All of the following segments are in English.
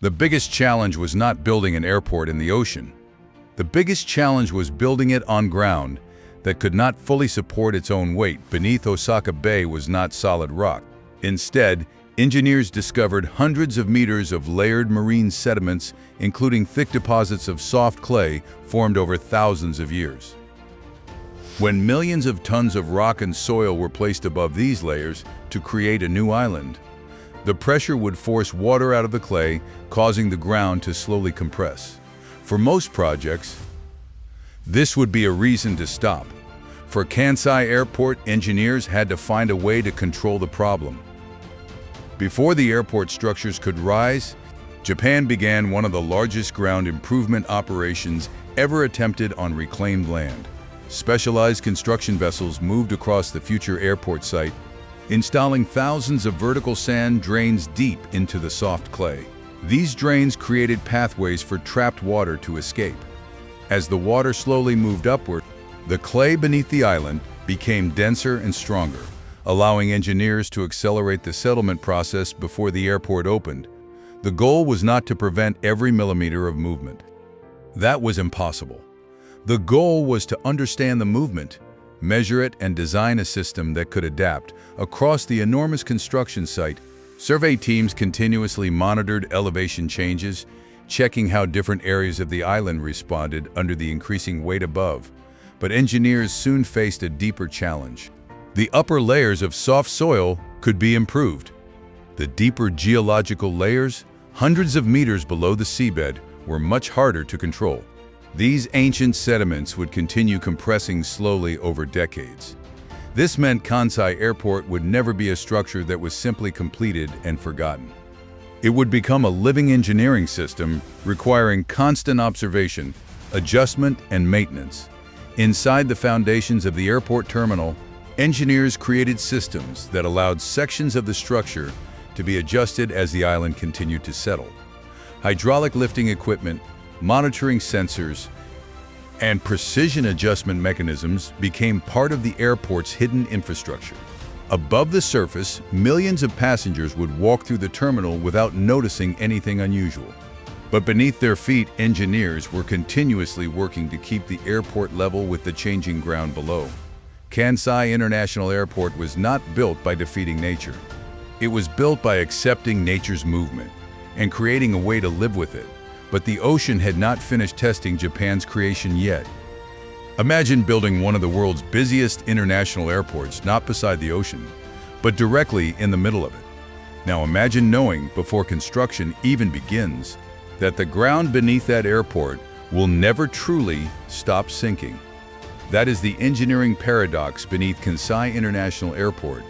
The biggest challenge was not building an airport in the ocean. The biggest challenge was building it on ground that could not fully support its own weight. Beneath Osaka Bay was not solid rock. Instead, engineers discovered hundreds of meters of layered marine sediments, including thick deposits of soft clay formed over thousands of years. When millions of tons of rock and soil were placed above these layers to create a new island, the pressure would force water out of the clay, causing the ground to slowly compress. For most projects, this would be a reason to stop. For Kansai Airport, engineers had to find a way to control the problem. Before the airport structures could rise, Japan began one of the largest ground improvement operations ever attempted on reclaimed land. Specialized construction vessels moved across the future airport site, installing thousands of vertical sand drains deep into the soft clay. These drains created pathways for trapped water to escape. As the water slowly moved upward, the clay beneath the island became denser and stronger, allowing engineers to accelerate the settlement process before the airport opened. The goal was not to prevent every millimeter of movement. That was impossible. The goal was to understand the movement, measure it, and design a system that could adapt. Across the enormous construction site, survey teams continuously monitored elevation changes, checking how different areas of the island responded under the increasing weight above. But engineers soon faced a deeper challenge. The upper layers of soft soil could be improved. The deeper geological layers, hundreds of meters below the seabed, were much harder to control. These ancient sediments would continue compressing slowly over decades. This meant Kansai Airport would never be a structure that was simply completed and forgotten. It would become a living engineering system requiring constant observation, adjustment, and maintenance. Inside the foundations of the airport terminal, engineers created systems that allowed sections of the structure to be adjusted as the island continued to settle. Hydraulic lifting equipment, monitoring sensors, and precision adjustment mechanisms became part of the airport's hidden infrastructure. Above the surface, millions of passengers would walk through the terminal without noticing anything unusual. But beneath their feet, engineers were continuously working to keep the airport level with the changing ground below. Kansai International Airport was not built by defeating nature. It was built by accepting nature's movement and creating a way to live with it. But the ocean had not finished testing Japan's creation yet. Imagine building one of the world's busiest international airports not beside the ocean, but directly in the middle of it. Now imagine knowing, before construction even begins, that the ground beneath that airport will never truly stop sinking. That is the engineering paradox beneath Kansai International Airport,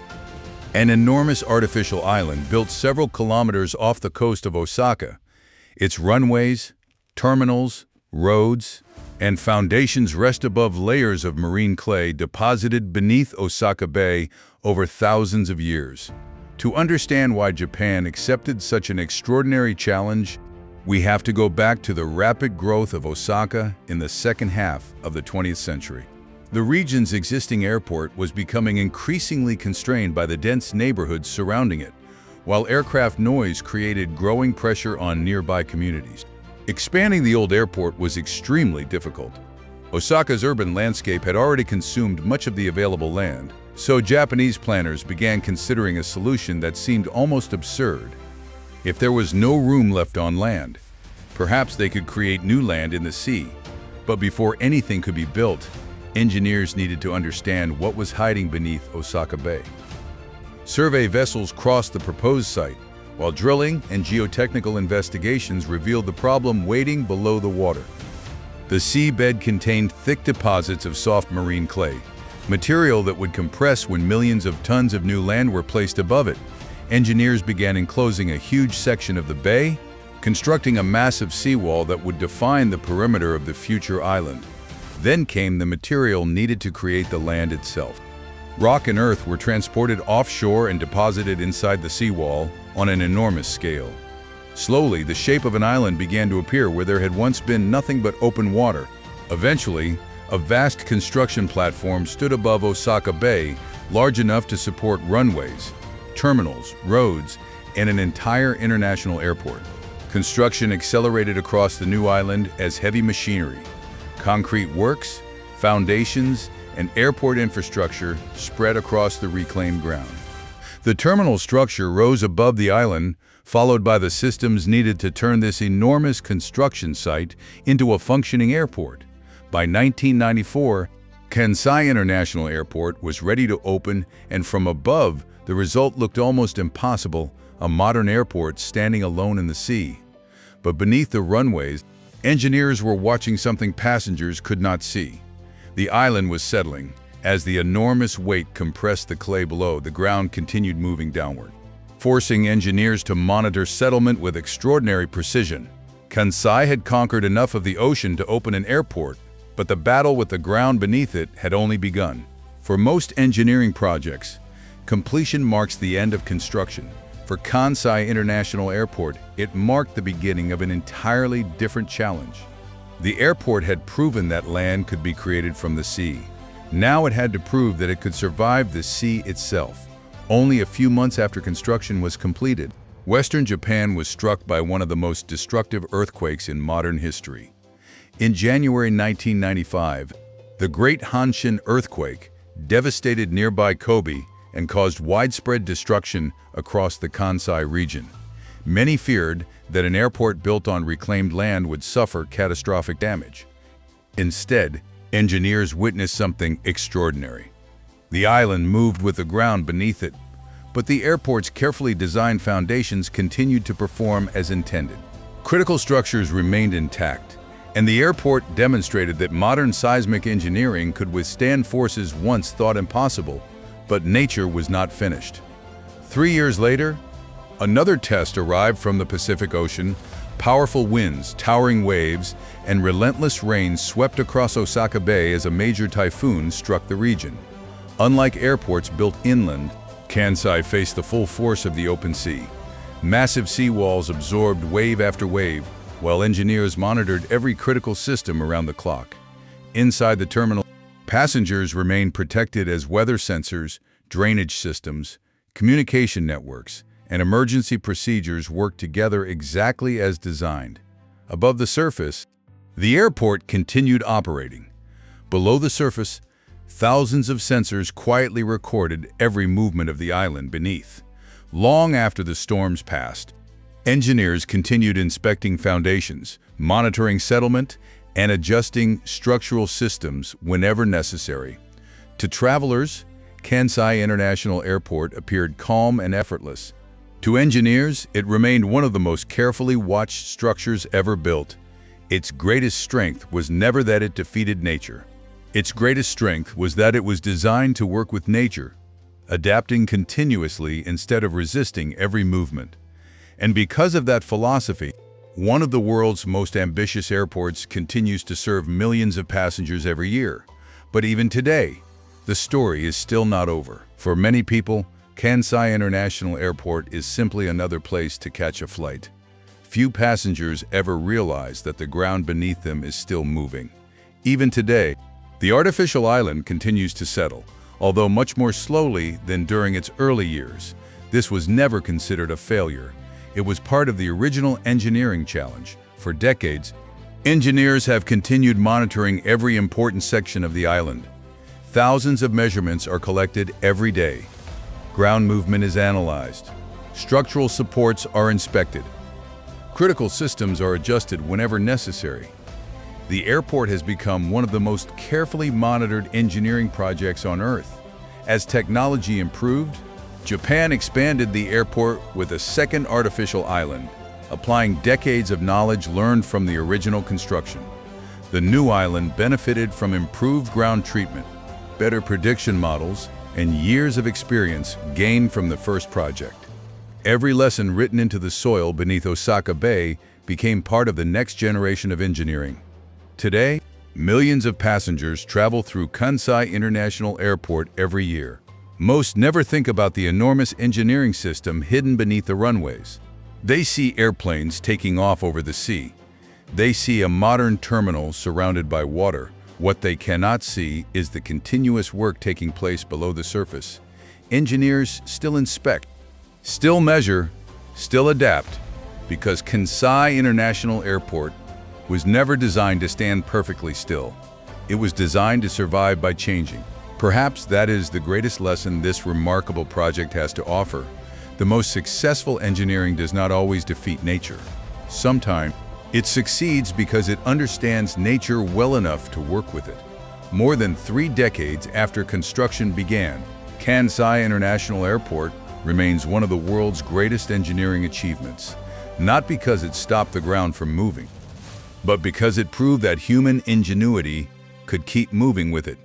an enormous artificial island built several kilometers off the coast of Osaka. Its runways, terminals, roads, and foundations rest above layers of marine clay deposited beneath Osaka Bay over thousands of years. To understand why Japan accepted such an extraordinary challenge, we have to go back to the rapid growth of Osaka in the second half of the 20th century. The region's existing airport was becoming increasingly constrained by the dense neighborhoods surrounding it, while aircraft noise created growing pressure on nearby communities. Expanding the old airport was extremely difficult. Osaka's urban landscape had already consumed much of the available land, so Japanese planners began considering a solution that seemed almost absurd. If there was no room left on land, perhaps they could create new land in the sea. But before anything could be built, engineers needed to understand what was hiding beneath Osaka Bay. Survey vessels crossed the proposed site, while drilling and geotechnical investigations revealed the problem waiting below the water. The seabed contained thick deposits of soft marine clay, material that would compress when millions of tons of new land were placed above it. Engineers began enclosing a huge section of the bay, constructing a massive seawall that would define the perimeter of the future island. Then came the material needed to create the land itself. Rock and earth were transported offshore and deposited inside the seawall on an enormous scale. Slowly, the shape of an island began to appear where there had once been nothing but open water. Eventually, a vast construction platform stood above Osaka Bay, large enough to support runways, terminals, roads, and an entire international airport. Construction accelerated across the new island as heavy machinery, concrete works, foundations, and airport infrastructure spread across the reclaimed ground. The terminal structure rose above the island, followed by the systems needed to turn this enormous construction site into a functioning airport. By 1994, Kansai International Airport was ready to open, and from above, the result looked almost impossible, a modern airport standing alone in the sea. But beneath the runways, engineers were watching something passengers could not see. The island was settling. As the enormous weight compressed the clay below, the ground continued moving downward, forcing engineers to monitor settlement with extraordinary precision. Kansai had conquered enough of the ocean to open an airport, but the battle with the ground beneath it had only begun. For most engineering projects, completion marks the end of construction. For Kansai International Airport, it marked the beginning of an entirely different challenge. The airport had proven that land could be created from the sea. Now it had to prove that it could survive the sea itself. Only a few months after construction was completed, Western Japan was struck by one of the most destructive earthquakes in modern history. In January 1995, the Great Hanshin earthquake devastated nearby Kobe and caused widespread destruction across the Kansai region. Many feared that an airport built on reclaimed land would suffer catastrophic damage. Instead, engineers witnessed something extraordinary. The island moved with the ground beneath it, but the airport's carefully designed foundations continued to perform as intended. Critical structures remained intact, and the airport demonstrated that modern seismic engineering could withstand forces once thought impossible, but nature was not finished. 3 years later, another test arrived from the Pacific Ocean. Powerful winds, towering waves, and relentless rains swept across Osaka Bay as a major typhoon struck the region. Unlike airports built inland, Kansai faced the full force of the open sea. Massive seawalls absorbed wave after wave, while engineers monitored every critical system around the clock. Inside the terminal, passengers remained protected as weather sensors, drainage systems, communication networks, and emergency procedures worked together exactly as designed. Above the surface, the airport continued operating. Below the surface, thousands of sensors quietly recorded every movement of the island beneath. Long after the storms passed, engineers continued inspecting foundations, monitoring settlement, and adjusting structural systems whenever necessary. To travelers, Kansai International Airport appeared calm and effortless. To engineers, it remained one of the most carefully watched structures ever built. Its greatest strength was never that it defeated nature. Its greatest strength was that it was designed to work with nature, adapting continuously instead of resisting every movement. And because of that philosophy, one of the world's most ambitious airports continues to serve millions of passengers every year. But even today, the story is still not over. For many people, Kansai International Airport is simply another place to catch a flight. Few passengers ever realize that the ground beneath them is still moving. Even today, the artificial island continues to settle, although much more slowly than during its early years. This was never considered a failure. It was part of the original engineering challenge. For decades, engineers have continued monitoring every important section of the island. Thousands of measurements are collected every day. Ground movement is analyzed. Structural supports are inspected. Critical systems are adjusted whenever necessary. The airport has become one of the most carefully monitored engineering projects on Earth. As technology improved, Japan expanded the airport with a second artificial island, applying decades of knowledge learned from the original construction. The new island benefited from improved ground treatment, better prediction models, and years of experience gained from the first project. Every lesson written into the soil beneath Osaka Bay became part of the next generation of engineering. Today, millions of passengers travel through Kansai International Airport every year. Most never think about the enormous engineering system hidden beneath the runways. They see airplanes taking off over the sea. They see a modern terminal surrounded by water. What they cannot see is the continuous work taking place below the surface. Engineers still inspect, still measure, still adapt, because Kansai International Airport was never designed to stand perfectly still. It was designed to survive by changing. Perhaps that is the greatest lesson this remarkable project has to offer. The most successful engineering does not always defeat nature. Sometimes it succeeds because it understands nature well enough to work with it. More than 3 decades after construction began, Kansai International Airport remains one of the world's greatest engineering achievements, not because it stopped the ground from moving, but because it proved that human ingenuity could keep moving with it.